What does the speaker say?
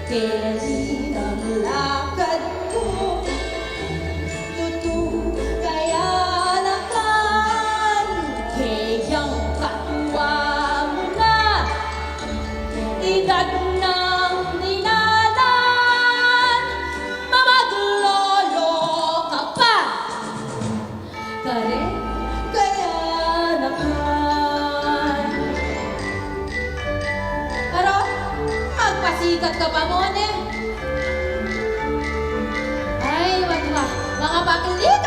Kaya din ang lakad ko kaya nakan kayang katwa mo na edad ng dinanan mamaglolo ka pa kare kaya nakan pero magpasikat ka pa mo ay mga baklit